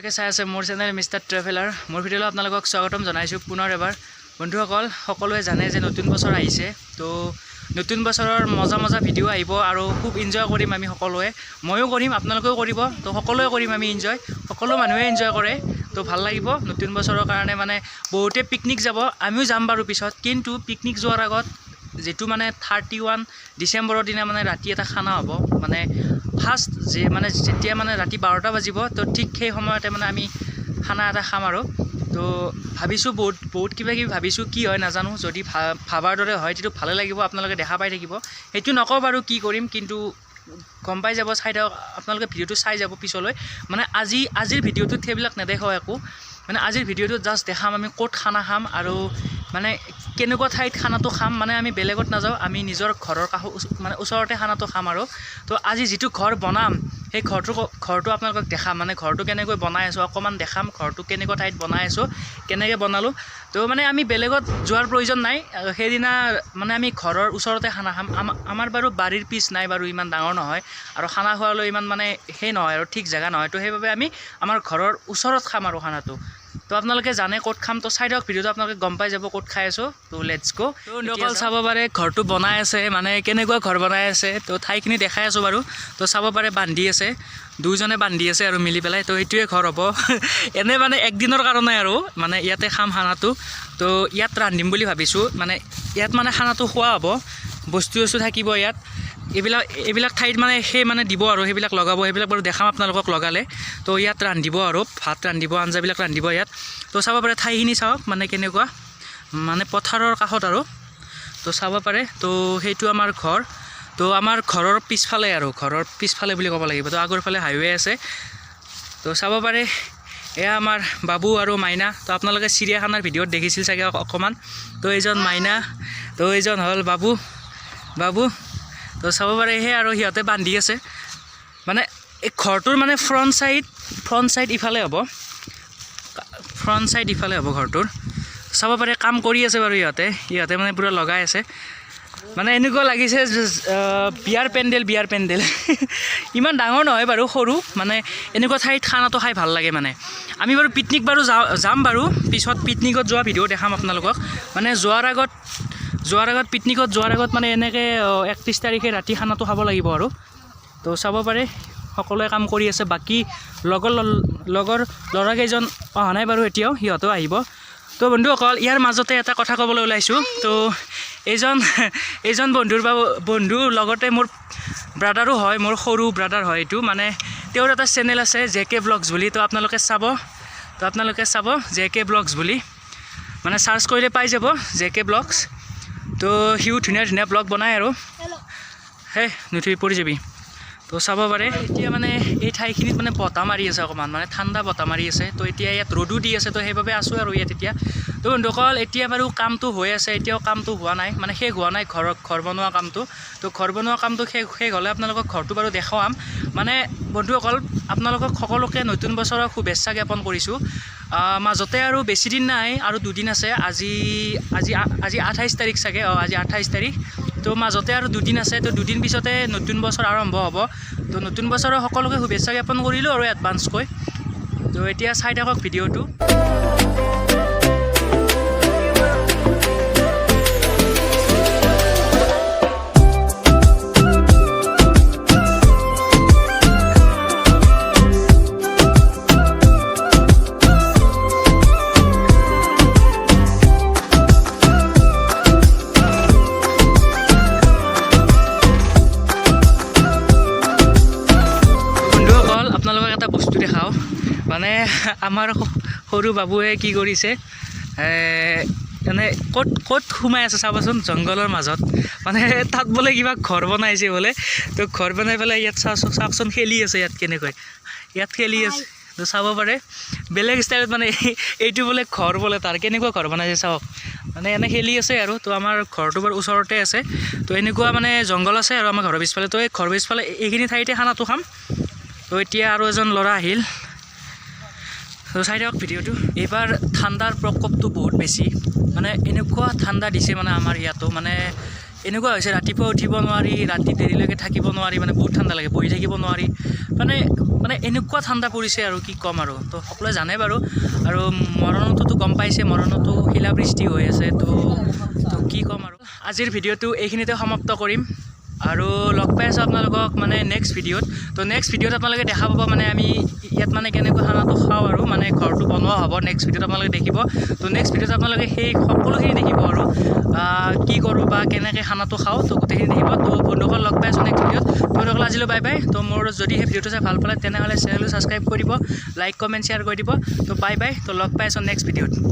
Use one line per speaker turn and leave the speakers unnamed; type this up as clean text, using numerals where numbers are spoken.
আপোনালোকে চাই আছে মোৰ চেনেল মিষ্টাৰ ট্ৰেভেলাৰ। মোৰ ভিডিঅ'লৈ আপোনালোকক স্বাগতম জনাইছোঁ পুনৰ এবাৰ। বন্ধুসকল, সকলোৱে জানে যে নতুন বছৰ আহিছে, তো নতুন বছৰৰ মজা মজা ভিডিঅ' আহিব আৰু খুব এনজয় কৰিম আমি সকলোৱে। ময়ো কৰিম, আপোনালোকেও কৰিব, তো সকলোৱে কৰিম আমি এনজয়। সকলো মানুহে এনজয় কৰে, তো ভাল লাগিব। নতুন বছৰৰ কাৰণে মানে বহুতে পিকনিক যাব, আমিও যাম বাৰু পিছত। কিন্তু পিকনিক যোৱাৰ আগত যেটো মানে 31 ডিচেম্বৰৰ দিনা মানে ৰাতি এটা খানা হ'ব, মানে ফাৰ্ষ্ট মানে যেতিয়া মানে ৰাতি 12টা বাজিব, তো ঠিক সেই সময়তে মানে আমি খানা এটা খাম আৰু। তো ভাবিছোঁ বহুত কিবা কিবি ভাবিছোঁ, কি হয় নাজানো। যদি ভাবাৰ দৰে হয় তেতিয়া ভালে লাগিব, আপোনালোকে দেখা পাই থাকিব। সেইটো নকওঁ বাৰু কি কৰিম, কিন্তু গম পাই যাব, চাই থাকক আপোনালোকে। ভিডিঅ'টো চাই যাব পিছলৈ। মানে আজিৰ ভিডিঅ'টোত সেইবিলাক নেদেখাওঁ একো, মানে আজিৰ ভিডিঅ'টোত জাষ্ট দেখাম আমি ক'ত খানা খাম আৰু মানে কেনেকুৱা ঠাইত খানাটো খাম। মানে আমি বেলেগত নাযাওঁ, আমি নিজৰ ঘৰৰ মানে ওচৰতে খানাটো খাম আৰু। তো আজি যিটো ঘৰ বনাম, সেই ঘৰটো আপোনালোকক দেখাম। মানে ঘৰটো কেনেকৈ বনাই আছোঁ অকণমান দেখাম, ঘৰটো কেনেকুৱা ঠাইত বনাই আছোঁ, কেনেকৈ বনালোঁ। তো মানে আমি বেলেগত যোৱাৰ প্ৰয়োজন নাই, সেইদিনা মানে আমি ঘৰৰ ওচৰতে খানা খাম। আমাৰ বাৰু বাৰীৰ পিচ নাই বাৰু, ইমান ডাঙৰ নহয়, আৰু খানা খোৱালৈ ইমান মানে সেই নহয় আৰু ঠিক জেগা নহয়। তো সেইবাবে আমি আমাৰ ঘৰৰ ওচৰত খাম আৰু খানাটো। তো আপোনালোকে জানে ক'ত খাম, তো চাই দিয়ক ভিডিঅ'টো, আপোনালোকে গম পাই যাব ক'ত খাই আছোঁ। তো লেটছ গো। তো অকল চাব পাৰে ঘৰটো বনাই আছে, মানে কেনেকুৱা ঘৰ বনাই আছে। তো ঠাইখিনি দেখাই আছোঁ বাৰু। তো চাব পাৰে বান্ধি আছে, দুজনে বান্ধি আছে আৰু মিলি পেলাই। তো সেইটোৱে ঘৰ হ'ব। এনে মানে একদিনৰ কাৰণে আৰু মানে ইয়াতে খাম খানাটো। তো ইয়াত ৰান্ধিম বুলি ভাবিছোঁ, মানে ইয়াত মানে খানাটো খোৱা হ'ব, বস্তু থাকিব ইয়াত। এইবিলাক ঠাইত মানে সেই মানে দিব আৰু সেইবিলাক লগাব, সেইবিলাক বাৰু দেখাম আপোনালোকক লগালে। তো ইয়াত ৰান্ধিব আৰু ভাত ৰান্ধিব, আঞ্জাবিলাক ৰান্ধিব ইয়াত। তো চাব পাৰে ঠাইখিনি চাওক, মানে কেনেকুৱা, মানে পথাৰৰ কাষত আৰু। তো চাব পাৰে, তো সেইটো আমাৰ ঘৰ। তো আমাৰ ঘৰৰ পিছফালে আৰু, ঘৰৰ পিছফালে বুলি ক'ব লাগিব। তো আগৰ ফালে হাইৱে আছে। তো চাব পাৰে এয়া আমাৰ বাবু আৰু মাইনা। তো আপোনালোকে চিৰিয়াখানাৰ ভিডিঅ'ত দেখিছিল চাগে অকণমান। তো এইজন মাইনা, তো এইজন হ'ল বাবু। তো চাব পাৰে সেই আৰু সিহঁতে বান্ধি আছে। মানে এই ঘৰটোৰ মানে ফ্ৰণ্ট চাইড ইফালে হ'ব, ঘৰটোৰ। চাব পাৰে কাম কৰি আছে বাৰু ইহঁতে মানে পূৰা লগাই আছে। মানে এনেকুৱা লাগিছে বিয়াৰ পেণ্ডেল। ইমান ডাঙৰ নহয় বাৰু, সৰু। মানে এনেকুৱা ঠাইত খানাটো খাই ভাল লাগে। মানে আমি বাৰু পিকনিক বাৰু যাম বাৰু পিছত, পিকনিকত যোৱা ভিডিঅ' দেখাম আপোনালোকক। মানে পিকনিকত যোৱাৰ আগত মানে এনেকৈ 31 তাৰিখে ৰাতি খানাটো খাব লাগিব আৰু। তো চাব পাৰে সকলোৱে কাম কৰি আছে। বাকী লগৰ ল'ৰাকেইজন অহা নাই বাৰু এতিয়াও, সিহঁতেও আহিব। তো বন্ধুসকল, ইয়াৰ মাজতে এটা কথা ক'বলৈ ওলাইছোঁ। তো এইজন বন্ধুৰ লগতে মোৰ ব্ৰাদাৰো হয়, মোৰ সৰু ব্ৰাদাৰ হয় এইটো। মানে তেওঁৰ এটা চেনেল আছে JK Vlogs বুলি। তো আপোনালোকে চাব JK Vlogs বুলি, মানে চাৰ্চ কৰিলে পাই যাব JK Vlogs। তো সিও ধুনীয়া ব্লগ বনায় আৰু। নুঠি পৰি যাবি। তো চাব পাৰে এতিয়া মানে এই ঠাইখিনিত মানে বতাহ মাৰি আছে অকণমান, মানে ঠাণ্ডা বতাহ মাৰি আছে। তো এতিয়া ইয়াত ৰ'দো দি আছে, তো সেইবাবে আছোঁ আৰু ইয়াত এতিয়া। তো বন্ধুসকল, এতিয়া বাৰু কামটো হৈ আছে, এতিয়াও কামটো হোৱা নাই, মানে শেষ হোৱা নাই ঘৰ বনোৱা কামটো। তো ঘৰ বনোৱা কামটো শেষ হ'লে আপোনালোকক ঘৰটো বাৰু দেখুৱাম। মানে বন্ধুসকল, আপোনালোকক সকলোকে নতুন বছৰৰ শুভেচ্ছা জ্ঞাপন কৰিছোঁ। মাজতে আৰু বেছি দিন নাই, আৰু দুদিন আছে। আজি 28 তাৰিখ চাগে, আজি 28 তাৰিখ। তো মাজতে আৰু দুদিন আছে। তো দুদিন পিছতে নতুন বছৰ আৰম্ভ হ'ব। তো নতুন বছৰৰ সকলোকে শুভেচ্ছা জ্ঞাপন কৰিলোঁ আৰু এডভান্সকৈ। তো এতিয়া চাই থাকক ভিডিঅ'টো। মানে আমাৰ সৰু বাবুৱে কি কৰিছে, মানে ক'ত সোমাই আছে চাবাচোন, জংঘলৰ মাজত। মানে তাত বোলে কিবা ঘৰ বনাইছে বোলে। তো ঘৰ বনাই পেলাই ইয়াত চাওকচোন খেলি আছে, ইয়াত খেলি আছে। তো চাব পাৰে বেলেগ ষ্টাইলত, মানে এইটো বোলে ঘৰ বোলে তাৰ। কেনেকুৱা ঘৰ বনাইছে চাওক, মানে এনে খেলি আছে আৰু। তো আমাৰ ঘৰটো বাৰু ওচৰতে আছে। তো এনেকুৱা মানে জংঘল আছে আৰু আমাৰ ঘৰৰ পিছফালে। তো এই ঘৰৰ পিছফালে এইখিনি ঠাইতে খানাটো খাম। তো এতিয়া আৰু এজন ল'ৰা আহিল। তো চাই দিয়ক ভিডিঅ'টো। এইবাৰ ঠাণ্ডাৰ প্ৰকোপটো বহুত বেছি, মানে এনেকুৱা ঠাণ্ডা দিছে মানে আমাৰ ইয়াতো, মানে এনেকুৱা হৈছে ৰাতিপুৱা উঠিব নোৱাৰি, ৰাতি দেৰিলৈকে থাকিব নোৱাৰি, মানে বহুত ঠাণ্ডা লাগে, বহি থাকিব নোৱাৰি, মানে এনেকুৱা ঠাণ্ডা পৰিছে আৰু কি ক'ম আৰু। তো সকলোৱে জানে বাৰু, আৰু মৰণটোতো গম পাইছে, মৰণতো শিলাবৃষ্টি হৈ আছে। তো কি ক'ম আৰু। আজিৰ ভিডিঅ'টো এইখিনিতে সমাপ্ত কৰিম, আৰু লগ পাই আছোঁ আপোনালোকক মানে নেক্সট ভিডিঅ'ত। তো নেক্সট ভিডিঅ'ত আপোনালোকে দেখা পাব মানে আমি ইয়াত মানে কেনেকৈ খানাটো খাওঁ আৰু মানে ঘৰটো বনোৱা হ'ব। নেক্সট ভিডিঅ'ত আপোনালোকে দেখিব। তো নেক্সট ভিডিঅ'ত আপোনালোকে সেই সকলোখিনি দেখিব আৰু কি কৰোঁ বা কেনেকৈ খানাটো খাওঁ, তো গোটেইখিনি দেখিব। তো বন্ধুসকল লগ পাই আছোঁ নেক্সট ভিডিঅ'ত। বন্ধুসকল আজিলৈ বাই বাই। তো মোৰ যদি সেই ভিডিঅ'টো চাই ভাল পালে তেনেহ'লে চেনেলটো ছাবস্ক্ৰাইব কৰি দিব, লাইক কমেণ্ট শ্বেয়াৰ কৰি দিব। তো বাই বাই। তো লগ পাই আছোঁ নেক্সট ভিডিঅ'ত।